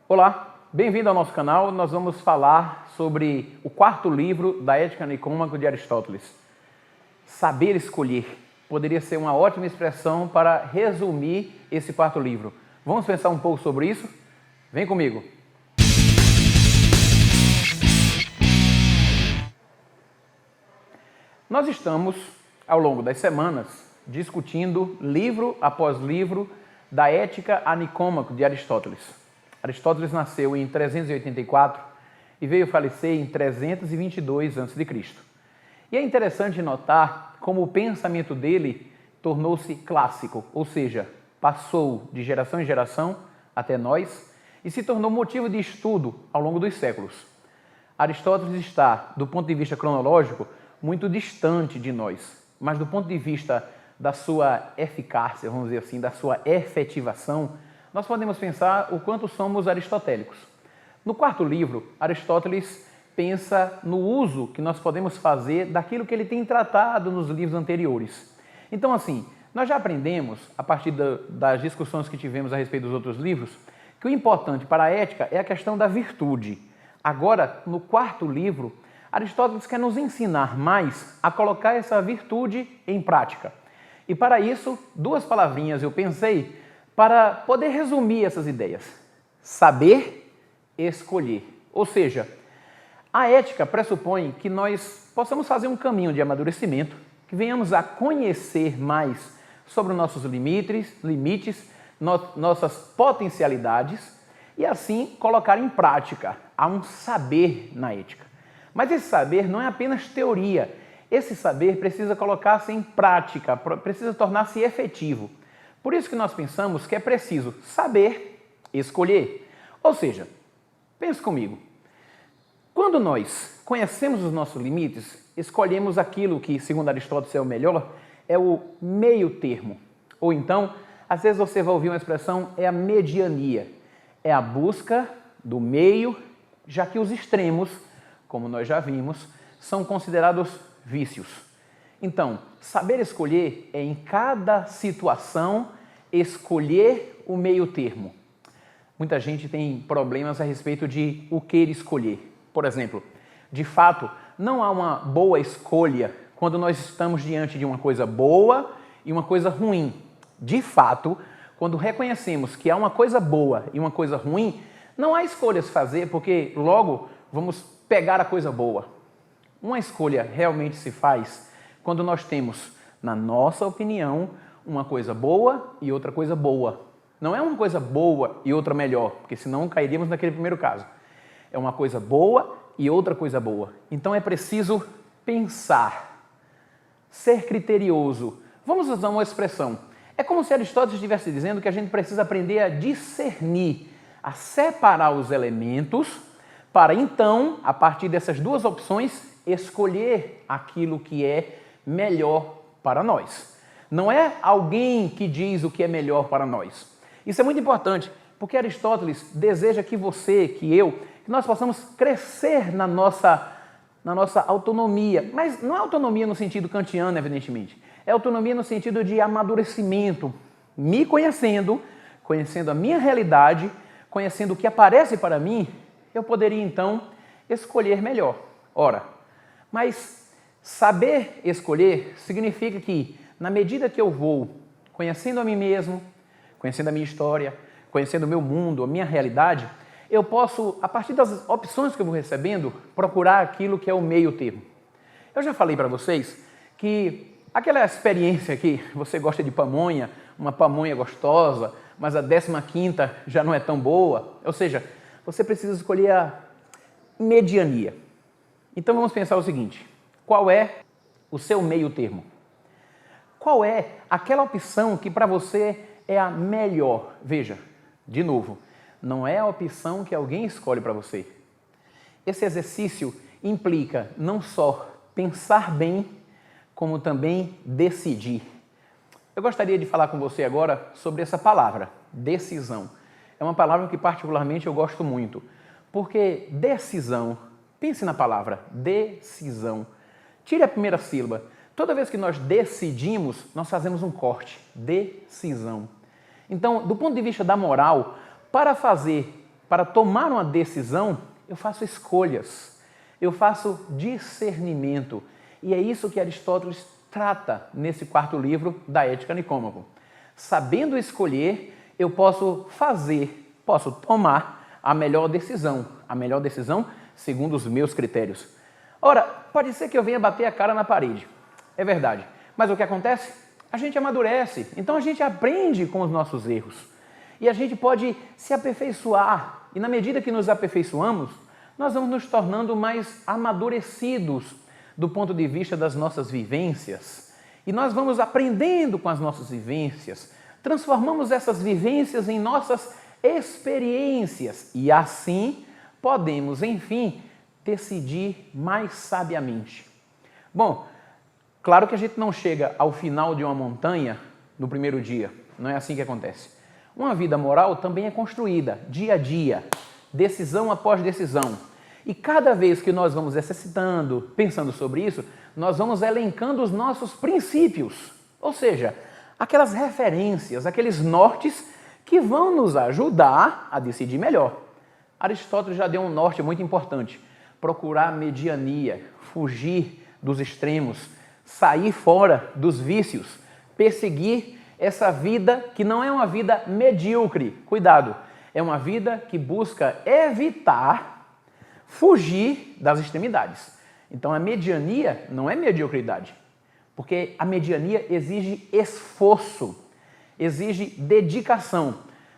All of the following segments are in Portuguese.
Olá, bem-vindo ao nosso canal. Nós vamos falar sobre o quarto livro da Ética Nicômaco de Aristóteles. Saber escolher poderia ser uma ótima expressão para resumir esse quarto livro. Vamos pensar um pouco sobre isso? Vem comigo! Nós estamos, ao longo das semanas, discutindo livro após livro da Ética a Nicômaco de Aristóteles. Aristóteles nasceu em 384 e veio falecer em 322 a.C. E é interessante notar como o pensamento dele tornou-se clássico, ou seja, passou de geração em geração até nós e se tornou motivo de estudo ao longo dos séculos. Aristóteles está, do ponto de vista cronológico, muito distante de nós, mas do ponto de vista da sua eficácia, vamos dizer assim, da sua efetivação, nós podemos pensar o quanto somos aristotélicos. No quarto livro, Aristóteles pensa no uso que nós podemos fazer daquilo que ele tem tratado nos livros anteriores. Então, assim, nós já aprendemos, a partir das discussões que tivemos a respeito dos outros livros, que o importante para a ética é a questão da virtude. Agora, no quarto livro, Aristóteles quer nos ensinar mais a colocar essa virtude em prática. E para isso, duas palavrinhas eu pensei para poder resumir essas ideias. Saber escolher. Ou seja, a ética pressupõe que nós possamos fazer um caminho de amadurecimento, que venhamos a conhecer mais sobre os nossos limites, nossas potencialidades e assim colocar em prática. Há um saber na ética. Mas esse saber não é apenas teoria. Esse saber precisa colocar-se em prática, precisa tornar-se efetivo. Por isso que nós pensamos que é preciso saber escolher. Ou seja, pense comigo. Quando nós conhecemos os nossos limites, escolhemos aquilo que, segundo Aristóteles, é o melhor, é o meio termo. Ou então, às vezes você vai ouvir uma expressão, é a mediania. É a busca do meio, já que os extremos, como nós já vimos, são considerados vícios. Então, saber escolher é em cada situação escolher o meio termo. Muita gente tem problemas a respeito de o que escolher. Por exemplo, de fato, não há uma boa escolha quando nós estamos diante de uma coisa boa e uma coisa ruim. De fato, quando reconhecemos que há uma coisa boa e uma coisa ruim, não há escolhas a fazer porque logo vamos pegar a coisa boa. Uma escolha realmente se faz quando nós temos, na nossa opinião, uma coisa boa e outra coisa boa. Não é uma coisa boa e outra melhor, porque senão cairíamos naquele primeiro caso. É uma coisa boa e outra coisa boa. Então é preciso pensar, ser criterioso. Vamos usar uma expressão. É como se Aristóteles estivesse dizendo que a gente precisa aprender a discernir, a separar os elementos para então, a partir dessas duas opções, escolher aquilo que é melhor para nós. Não é alguém que diz o que é melhor para nós. Isso é muito importante, porque Aristóteles deseja que você, que eu, que nós possamos crescer na nossa autonomia. Mas não é autonomia no sentido kantiano, evidentemente. É autonomia no sentido de amadurecimento. Me conhecendo, conhecendo a minha realidade, conhecendo o que aparece para mim, eu poderia então escolher melhor. Ora, mas saber escolher significa que, na medida que eu vou conhecendo a mim mesmo, conhecendo a minha história, conhecendo o meu mundo, a minha realidade, eu posso, a partir das opções que eu vou recebendo, procurar aquilo que é o meio termo. Eu já falei para vocês que aquela experiência que você gosta de pamonha, uma pamonha gostosa, mas a 15ª já não é tão boa, ou seja, você precisa escolher a mediania. Então vamos pensar o seguinte, qual é o seu meio termo? Qual é aquela opção que para você é a melhor? Veja, de novo, não é a opção que alguém escolhe para você. Esse exercício implica não só pensar bem, como também decidir. Eu gostaria de falar com você agora sobre essa palavra, decisão. É uma palavra que particularmente eu gosto muito, porque decisão, pense na palavra, decisão. Tire a primeira sílaba. Toda vez que nós decidimos, nós fazemos um corte, decisão. Então, do ponto de vista da moral, para fazer para tomar uma decisão, eu faço escolhas, eu faço discernimento. E é isso que Aristóteles trata nesse quarto livro da Ética Nicômaco. Sabendo escolher, eu posso tomar a melhor decisão segundo os meus critérios. Ora, pode ser que eu venha bater a cara na parede, é verdade, mas o que acontece? A gente amadurece, então a gente aprende com os nossos erros. E a gente pode se aperfeiçoar, e na medida que nos aperfeiçoamos, nós vamos nos tornando mais amadurecidos do ponto de vista das nossas vivências. E nós vamos aprendendo com as nossas vivências, transformamos essas vivências em nossas experiências e assim podemos, enfim, decidir mais sabiamente. Bom, claro que a gente não chega ao final de uma montanha no primeiro dia, não é assim que acontece. Uma vida moral também é construída dia a dia, decisão após decisão. E cada vez que nós vamos exercitando, pensando sobre isso, nós vamos elencando os nossos princípios, ou seja, aquelas referências, aqueles nortes que vão nos ajudar a decidir melhor. Aristóteles já deu um norte muito importante: procurar mediania, fugir dos extremos, sair fora dos vícios, perseguir essa vida que não é uma vida medíocre. Cuidado, é uma vida que busca evitar, fugir das extremidades. Então a mediania não é mediocridade, porque a mediania exige esforço, exige dedicação.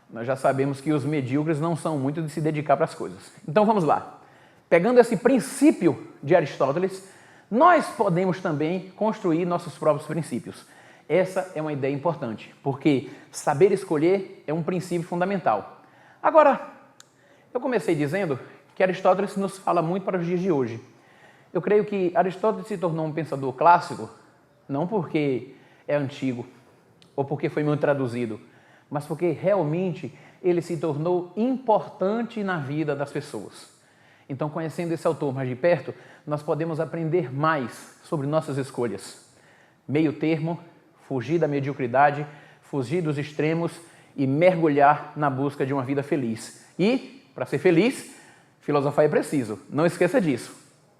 Nós já sabemos que os medíocres não são muito de se dedicar para as coisas. Então vamos lá. Pegando esse princípio de Aristóteles, nós podemos também construir nossos próprios princípios. Essa é uma ideia importante, porque saber escolher é um princípio fundamental. Agora, eu comecei dizendo que Aristóteles nos fala muito para os dias de hoje. Eu creio que Aristóteles se tornou um pensador clássico, não porque é antigo ou porque foi muito traduzido, mas porque realmente ele se tornou importante na vida das pessoas. Então, conhecendo esse autor mais de perto, nós podemos aprender mais sobre nossas escolhas. Meio termo, fugir da mediocridade, fugir dos extremos e mergulhar na busca de uma vida feliz. E, para ser feliz, filosofar é preciso. Não esqueça disso.